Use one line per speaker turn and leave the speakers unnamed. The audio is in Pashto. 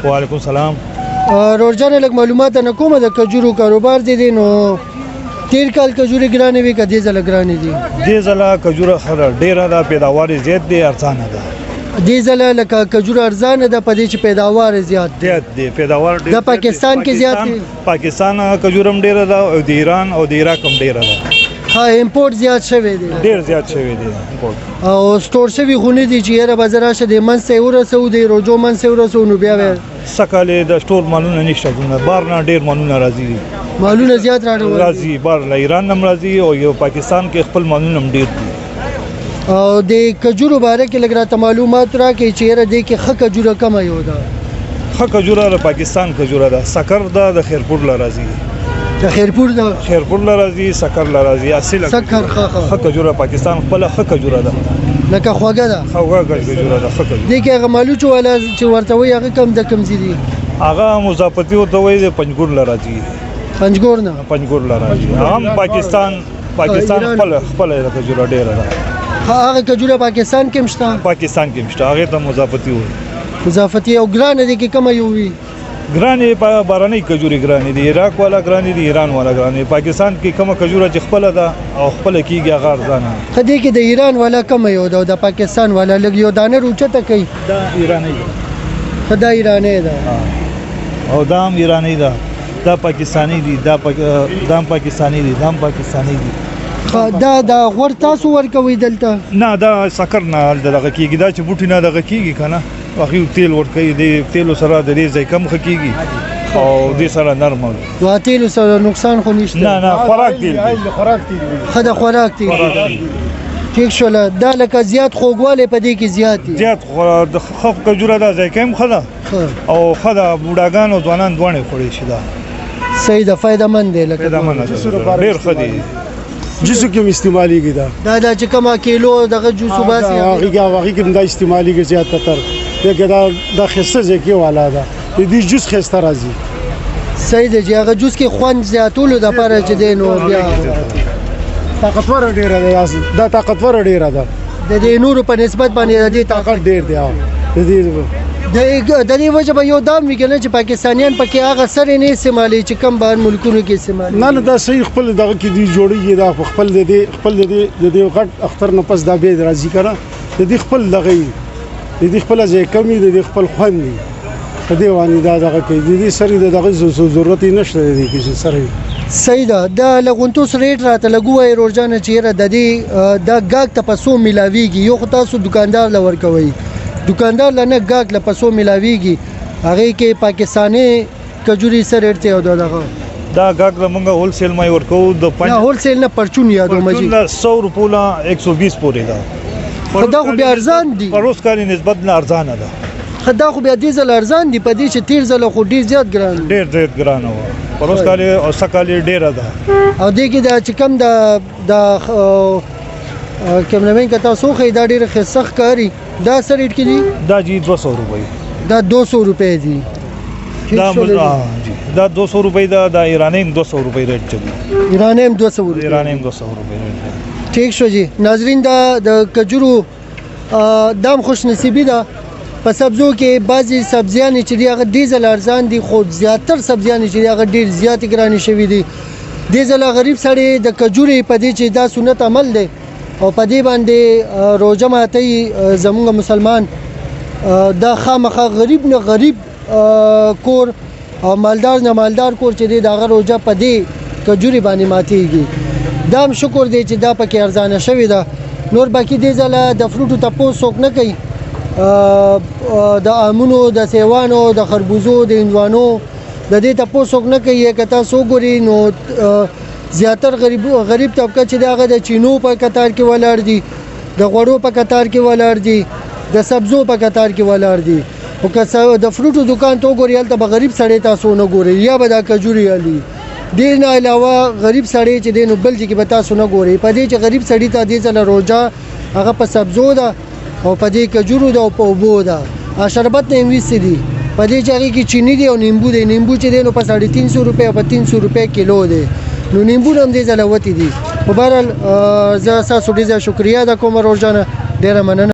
وعلیکم سلام.
روزجان لږ معلومات نه کومه د کجورو کاروبار دی نو تیر کال کجوري ګرانې وي که دې ځله ګرانې دي؟
دې ځله کجوره ډېره ده، پیداوار یې زیات دی، ارزانه ده.
دې ځله لکه کجوره ارزانه ده په دې چې پیداوار یې زیات دی.
زیات دی پیداوار ډېر.
د پاکستان کې زیات دی؟
پاکستان کجوره هم ډېره ده او د ایران او د عراق هم ډېره ده.
ها امپورټ زیات شوی دی؟
ډېر زیات شوی دی امپورټ.
او سټور شوي خو نه دي چې یاره به زه راشه د منځ ته یې ورسوو د روجو منځ ته یې ورسوو نو بیا
سږ کال د سټور مالونه نشته، بهر نه ډېر مالونه راځي دي.
مالونه زیات
راځي بهر له ایران هم راځي او یو پاکستان کې خپل مالونه هم ډېر دي.
او د کجورو باره کې لږ راته معلومات راکړئ چې یاره دې کې ښه کجوره کومه یو ده؟
ښه کجوره د پاکستان کجوره ده، سکر ده د خیرپور له راځي.
د خیرپور ده؟
خیرپور له راځي، سکر له راځي. اصل
سکر
ښه کجوره پاکستان خپله ښه کجوره ده،
لکه خوږه ده.
خوږه کجوره ده، ښه کجوره.
دې کې هغه مالوچ والا چې ورته وایي هغه کم د کوم ځای دي؟
هغه مضافاتي ورته وایي د پنجګور له راځي.
پنجګور نه؟
پنجګور له راځي. هم پاکستان خپله د کجوره ډېره ده.
هغه کجوره پاکستان کې هم شته؟
پاکستان کې هم شته، هغې ته مضافاتي وایي.
مضافاتي او ګرانه دي کې کومه یو وي؟
ګرانې بهرنۍ کجورې ګرانې دي، عراق والا ګرانې دي، ایران والا ګرانې. پاکستان کې کومه کجوره چې خپله ده او خپله کېږي هغه ارزانه.
ښه دې کې د ایران والا کومه یو ده او د پاکستان والا لږ یو دانه روچته کوي؟
دا ایرانۍ ده.
ښه دا ایرانۍ ده
او دا هم ایرانۍ ده. دا پاکستاني دي، دا هم پاکستاني دي، دا هم پاکستاني دي.
دا غوړ تاسو ورکوئ دلته؟
نه دا سکر نه دغه کېږي، دا چې بوټي نه دغه کېږي که نه هغوی تیل ورکوي، د تیلو سره د دې ځای کم ښه کېږي او دې سره نرمه
وي. تیلو سره نقصان خو نشته؟
نه خوراک تیل دی.
ښه د خوراک تیل دی. ټیک شوله. دا لکه زیات خوږوالی په دې کې زیات دی؟
زیات ښه کجوره ده، ذایقه هم ښه ده او ښه ده، بوډاګان او ځوانان دواړه خوړی شي. دا
صحیح ده، فایده مند دی. لکه
ډېر ښه دی.
جوسو کې استعمالېږي
دا چې کومه کیلو دغه جوسو باسي
هغې کې هم دا استعمالېږي زیاتتر. دا ښایسته ځایقې والا ده، د دې جوس ښایسته راځي.
صحیح دی چې هغه جوس کې خوند زیاتولو دپاره چې دی نو بیا
طاقتوره ډېره ده. دا طاقتوره ډېره ده
د دې نورو په نسبت باندې د دې
طاقت ډېر دی.
د دې وجه به یو دام وي که نه چې پاکستانیان پکې هغه سرې نه استعمالوي چې کوم بهر ملکونو کې استعمالوي؟
نه دا صحیح خپل دغه کې دوی جوړېږي. دا خپل د دې غټ اختر نه پس دا بیا راځي که نه، د دې خپل دغه وي، د دې خپله ذایقه وي، د دې خپل خوند وي. په دې باندې دا دغه کوي، د دې سرې د دغه ضرورت یې نشته د دې کې چې سره وي.
صحیح ده. دا لغونتوس ریټ راته لږ ووایي روزجانه چې یاره د دې دا ګاګ ته په څو میلاویږي؟ یو خو تاسو دوکاندار له ورکوئ، دوکاندار له نه ګاګ له په څو میلاویږي؟ هغې کې پاکستاني کجوري څه ریټ دی او دغه
دا ګاګ له موږ هول سیل ما ورکوو. د
هول سیل نه پرچون یادو مجي
100 روپو له 120 پورې ده.
دا خو بیا ارزان دي،
پروس کالي نسبت نه ارزانه ده.
دا خو بیا دې ځله ارزان دي، په دې چې تیر ځله خو ډېر زیات ګران
ډېر زیات ګرانه وه. پروس کالي او سږ کالي ډېره ده.
او دې کې دا چې کوم د کیمرمین که تاسو ښایي دا ډېره ښایسته ښکاري. دا څه ریټ کې دي؟
دا جی 200 روپۍ.
دا 200 روپۍ دي.
دا 200 روپۍ ده. دا ایرانۍ هم 200 روپۍ ریټ چلي.
ایرانۍ هم 200 روپۍ.
ایرانۍ هم 200 روپۍ ریټ ده.
ٹھیک شو جی. ناظرین دا د کجورو دام خوش نصیبي ده. په سبزو کې بعضې سبزیانې چې دي هغه دې ځله ارزان دي، خو زیاتر سبزیانې چې دي هغه ډېر زیاتې ګرانې شوي دي. دې ځله غریب سړی د کجورې په دې چې دا سنت عمل دی او په دې باندې روژه ماتوي زموږ مسلمان، دا خامخا غریب نه غریب کور او مالدار نه مالدار کور چې دی د هغه روژه په دې کجورې باندې ماتېږي. دا هم شکر دی چې دا پکې ارزانه شوې ده. نور باقي دې ځله د فروټو تپوس څوک نه کوي، د امونو، د سیوانو، د خربوزو، د هندوانو د دې تپوس څوک نه کوي. که تاسو وګورئ نو زیاتر غریب طبقه چې دی هغه د چینو په کتار کې ولاړ دي، د غوړو په کتار کې ولاړ دي، د سبزو په کتار کې ولاړ دي. خو که د فروټو دکان ته وګورئ هلته به غریب سړی تاسو نه ګورئ، یا به دا کجورې علي. دې نه علاوه غریب سړی چې دی نو بل ځای کې به تاسو نه ګورئ. په دې چې غریب سړي ته دې ځله روژه هغه په سبزو ده او په دې کجورو ده او په اوبو ده. شربت نه هم ویستې دي، په دې چې هغې کې چیني دی او نیمبو دی. نیمبو چې دی نو په 350 روپۍ او په 300 روپۍ کیلو دی. نو نیمبونه هم دې ځله وتې دي. په بهرحال زه ستاسو ډېر زیات شکریه ادا کوم روزجانه، ډېره مننه.